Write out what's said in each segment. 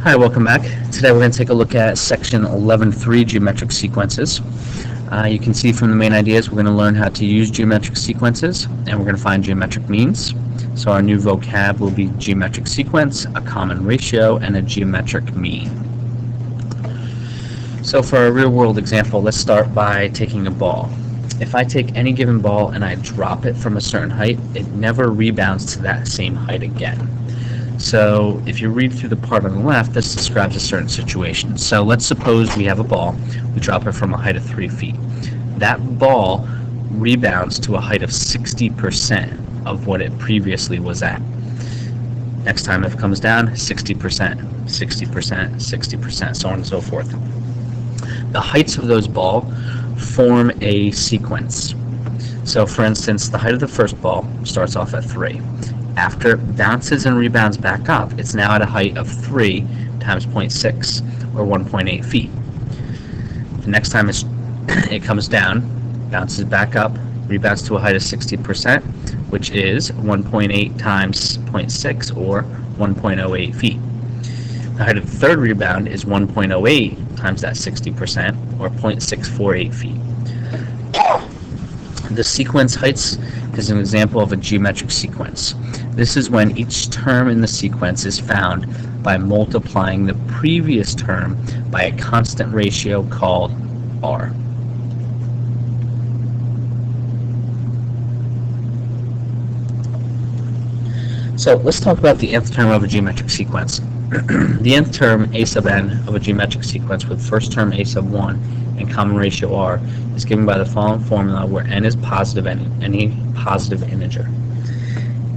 Hi, welcome back. Today we're going to take a look at section 11.3, geometric sequences. You can see from the main ideas we're going to learn how to use geometric sequences, and we're going to find geometric means. So our new vocab will be geometric sequence, a common ratio, and a geometric mean. So for a real-world example, let's start by taking a ball. If I take any given ball and I drop it from a certain height, it never rebounds to that same height again. So if you read through the part on the left, this describes a certain situation. So let's suppose we have a ball. We drop it from a height of 3 feet. That ball rebounds to a height of 60% of what it previously was at. Next time it comes down, 60%, 60%, 60%, so on and so forth. The heights of those balls form a sequence. So for instance, the height of the first ball starts off at 3. After it bounces and rebounds back up, it's now at a height of 3 times 0.6, or 1.8 feet. The next time it comes down, bounces back up, rebounds to a height of 60%, which is 1.8 times 0.6, or 1.08 feet. The height of the third rebound is 1.08 times that 60%, or 0.648 feet. The sequence heights is an example of a geometric sequence. This is when each term in the sequence is found by multiplying the previous term by a constant ratio called r. So let's talk about the nth term of a geometric sequence. The nth term, a sub n, of a geometric sequence with first term a sub 1 and common ratio r is given by the following formula where n is positive any positive integer.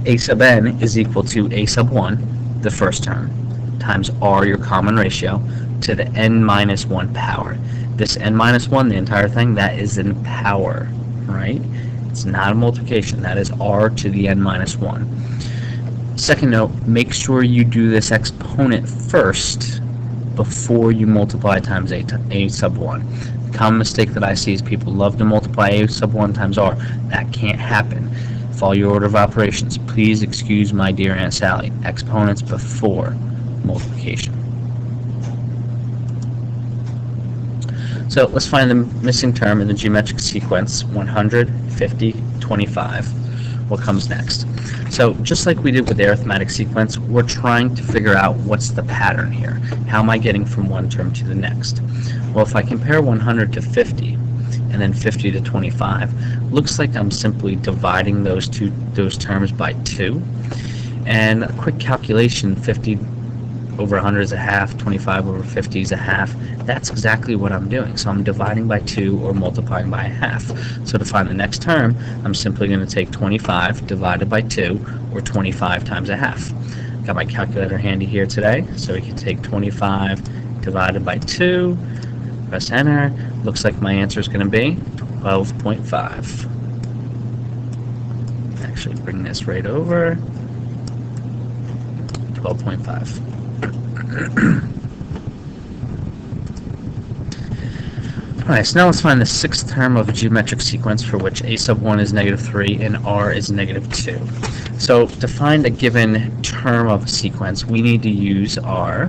A sub n is equal to a sub 1, the first term, times r, your common ratio, to the n minus 1 power. This n minus 1, the entire thing, that is in power, right? It's not a multiplication. That is r to the n minus 1. Second note, make sure you do this exponent first before you multiply times a sub 1. The common mistake that I see is people love to multiply a sub 1 times r. That can't happen. Follow your order of operations. Please excuse my dear Aunt Sally. Exponents before multiplication. So let's find the missing term in the geometric sequence 100, 50, 25. What comes next? So just like we did with the arithmetic sequence, we're trying to figure out what's the pattern here. How am I getting from one term to the next? Well, if I compare 100 to 50 and then 50 to 25, looks like I'm simply dividing those terms by 2. And a quick calculation, 50 over 100 is a half, 25 over 50 is a half. That's exactly what I'm doing. So I'm dividing by 2 or multiplying by a half. So to find the next term, I'm simply going to take 25 divided by 2, or 25 times a half. Got my calculator handy here today, so we can take 25 divided by 2, press enter. Looks like my answer is going to be 12.5. Actually bring this right over. 12.5. Alright, so now let's find the sixth term of a geometric sequence for which a sub 1 is negative 3 and r is negative 2. So to find a given term of a sequence, we need to use our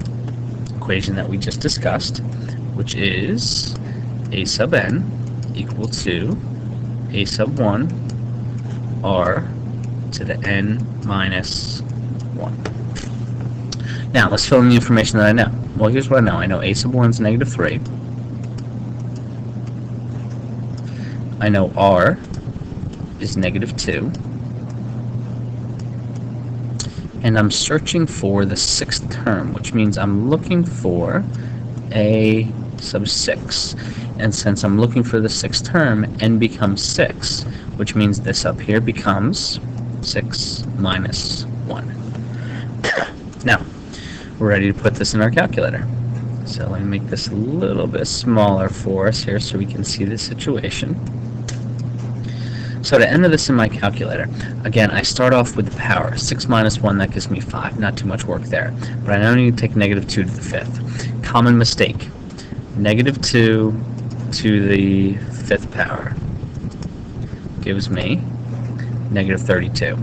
equation that we just discussed, which is a sub n equal to a sub 1 r to the n minus 1. Now, let's fill in the information that I know. Well, here's what I know. I know a sub 1 is negative 3. I know r is negative 2. And I'm searching for the sixth term, which means I'm looking for a sub 6. And since I'm looking for the sixth term, n becomes 6, which means this up here becomes 6 minus 1. Now, we're ready to put this in our calculator. So let me make this a little bit smaller for us here so we can see the situation. So to enter this in my calculator, again, I start off with the power. 6 minus 1, that gives me 5. Not too much work there. But I now need to take negative 2 to the 5th. Common mistake. Negative 2 to the 5th power gives me negative 32.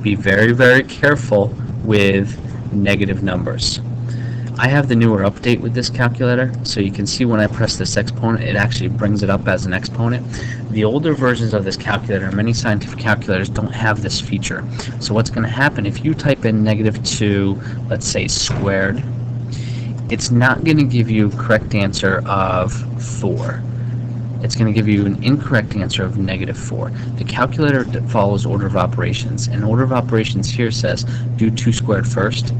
Be very, very careful with negative numbers. I have the newer update with this calculator, so you can see when I press this exponent, it actually brings it up as an exponent. The older versions of this calculator, many scientific calculators, don't have this feature. So what's going to happen, if you type in -2, let's say squared, it's not going to give you a correct answer of 4. It's going to give you an incorrect answer of -4. The calculator follows order of operations, and order of operations here says do 2 squared first,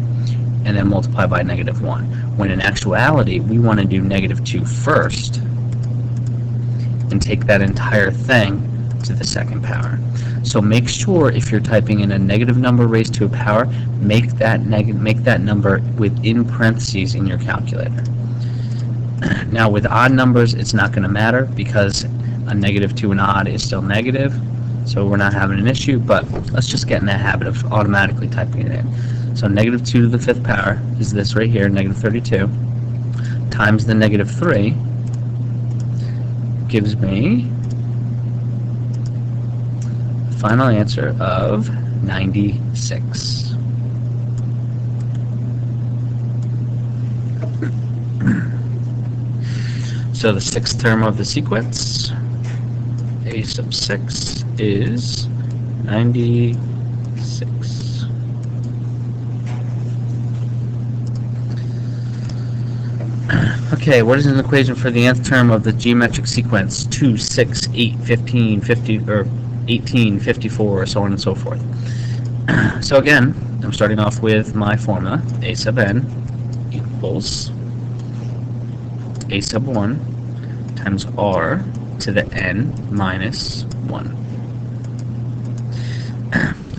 and then multiply by -1. When in actuality, we want to do -2 first, and take that entire thing to the second power. So make sure if you're typing in a negative number raised to a power, make that number within parentheses in your calculator. Now with odd numbers, it's not going to matter because a -2 and odd is still negative, so we're not having an issue, but let's just get in the habit of automatically typing it in. So -2 to the 5th power is this right here, -32, times the -3 gives me a final answer of 96. So the 6th term of the sequence, a sub 6, is 96. Okay, what is an equation for the nth term of the geometric sequence 2, 6, 8, 15, 50, or 18, 54, so on and so forth? So again, I'm starting off with my formula, a sub n equals a sub 1 times r to the n minus 1.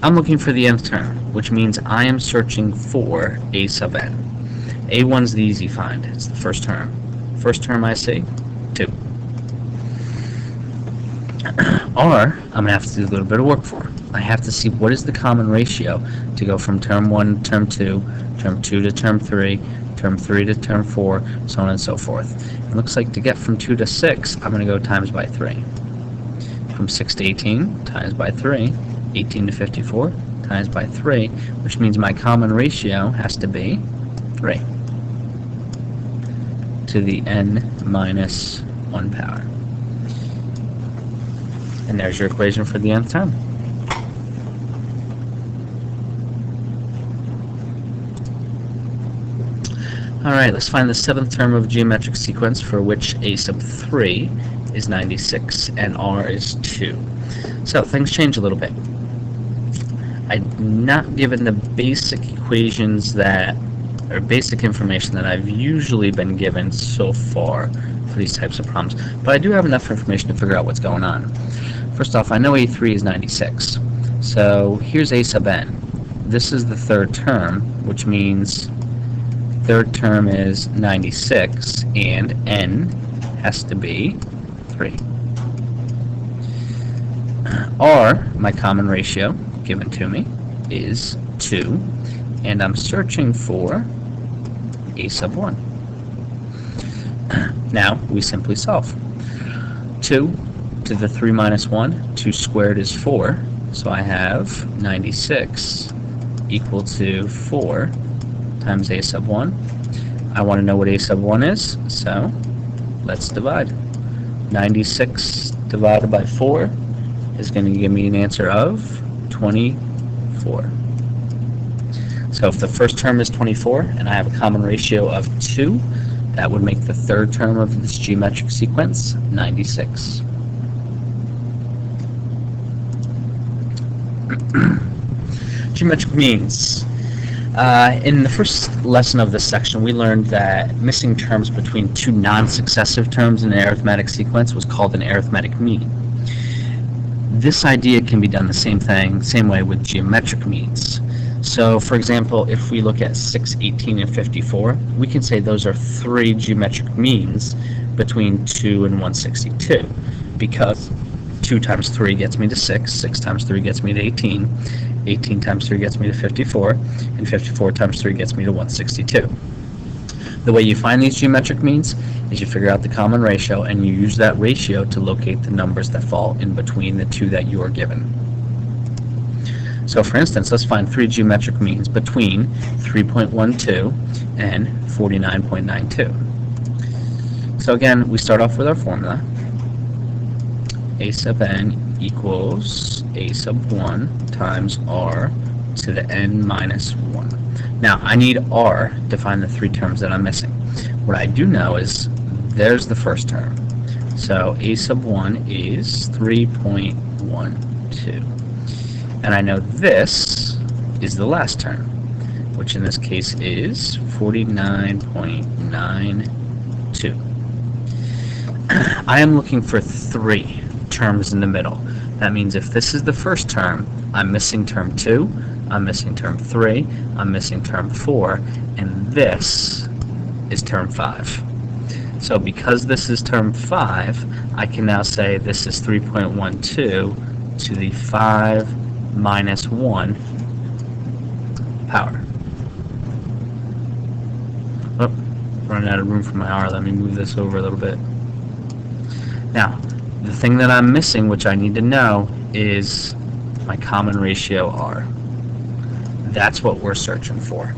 I'm looking for the nth term, which means I am searching for a sub n. A1's the easy find. It's the first term. First term I see, 2. R, I'm going to have to do a little bit of work for. I have to see what is the common ratio to go from term 1 to term 2, term 2 to term 3, term 3 to term 4, so on and so forth. It looks like to get from 2 to 6, I'm going to go times by 3. From 6 to 18, times by 3. 18 to 54, times by 3, which means my common ratio has to be 3 to the n minus 1 power. And there's your equation for the nth term. Alright, let's find the 7th term of geometric sequence for which a sub 3 is 96 and r is 2. So things change a little bit. I'm not given the basic equations that, or basic information that I've usually been given so far for these types of problems, but I do have enough information to figure out what's going on. First off, I know A3 is 96, so here's A sub n. This is the 3rd term, which means 3rd term is 96, and n has to be 3. R, my common ratio given to me, is 2, and I'm searching for a sub 1. Now we simply solve. 2 to the 3 minus 1, 2 squared is 4, so I have 96 equal to 4 times a sub 1. I want to know what a sub 1 is, so let's divide. 96 divided by 4 is going to give me an answer of 24. So if the first term is 24 and I have a common ratio of 2, that would make the 3rd term of this geometric sequence 96. Geometric means. In the first lesson of this section, we learned that missing terms between 2 non-successive terms in an arithmetic sequence was called an arithmetic mean. This idea can be done the same way with geometric means. So, for example, if we look at 6, 18, and 54, we can say those are 3 geometric means between 2 and 162, because 2 times 3 gets me to 6, 6 times 3 gets me to 18, 18 times 3 gets me to 54, and 54 times 3 gets me to 162. The way you find these geometric means is you figure out the common ratio and you use that ratio to locate the numbers that fall in between the 2 that you are given. So for instance, let's find three geometric means between 3.12 and 49.92. So again, we start off with our formula. A sub n equals a sub 1 times r to the n minus 1. Now, I need r to find the three terms that I'm missing. What I do know is there's the first term. So a sub 1 is 3.12. And I know this is the last term, which in this case is 49.92. I am looking for three terms in the middle. That means if this is the first term, I'm missing term 2, I'm missing term 3, I'm missing term 4, and this is term 5. So because this is term 5, I can now say this is 3.12 to the 5 minus 1 power. Oh, running out of room for my r. Let me move this over a little bit. Now, the thing that I'm missing, which I need to know, is my common ratio r. That's what we're searching for.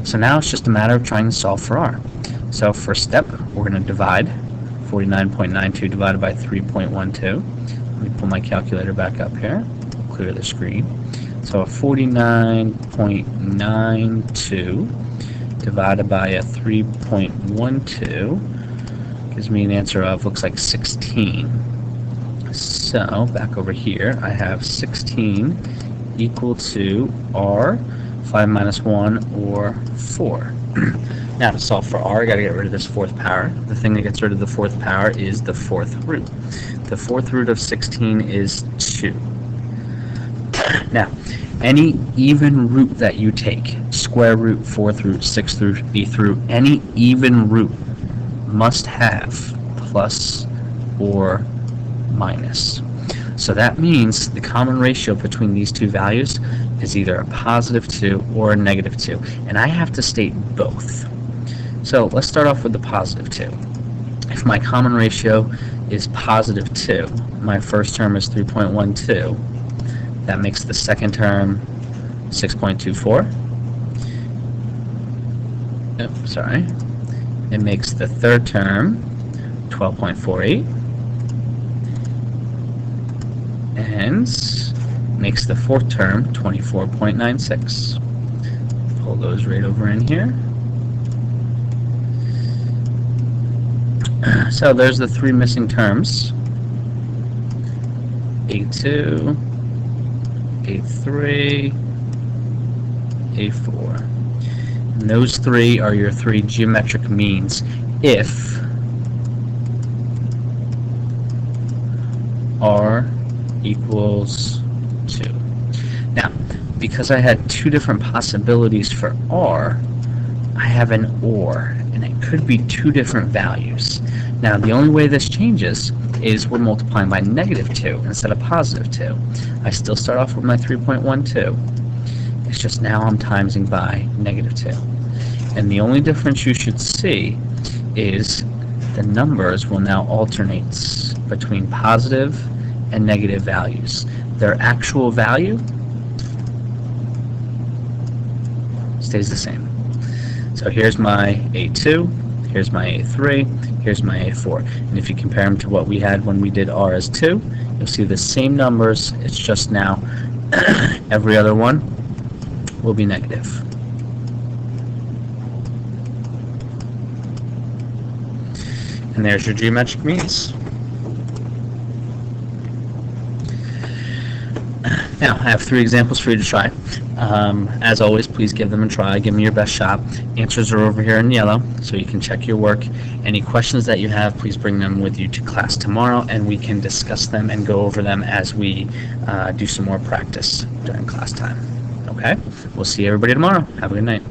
So now it's just a matter of trying to solve for r. So first step, we're going to divide 49.92 divided by 3.12. Let me pull my calculator back up here. I'll clear the screen. So 49.92 divided by a 3.12 gives me an answer of, looks like 16. So back over here, I have 16 equal to r, 5 minus 1, or 4. Now to solve for r, I got to get rid of this fourth power. The thing that gets rid of the fourth power is the fourth root. The fourth root of 16 is 2. Now, any even root that you take, square root, fourth root, sixth root, eighth root, any even root must have plus or minus. So that means the common ratio between these two values is either a positive 2 or a negative 2. And I have to state both. So let's start off with the positive 2. If my common ratio is positive 2, my first term is 3.12. That makes the second term 6.24. Oh, sorry. It makes the third term 12.48. And makes the fourth term 24.96. Pull those right over in here. So there's the three missing terms. A2, A3, A4. And those three are your three geometric means if R equals 2. Now, because I had two different possibilities for R, I have an OR, and it could be two different values. Now, the only way this changes is we're multiplying by negative 2 instead of positive 2. I still start off with my 3.12. It's just now I'm timesing by negative 2. And the only difference you should see is the numbers will now alternate between positive and negative values. Their actual value stays the same. So here's my A2, here's my A3, here's my A4. And if you compare them to what we had when we did R as 2, you'll see the same numbers. It's just now every other one will be negative. And there's your geometric means. Now, I have 3 examples for you to try. As always, please give them a try. Give them your best shot. Answers are over here in yellow, so you can check your work. Any questions that you have, please bring them with you to class tomorrow, and we can discuss them and go over them as we do some more practice during class time. Okay? We'll see everybody tomorrow. Have a good night.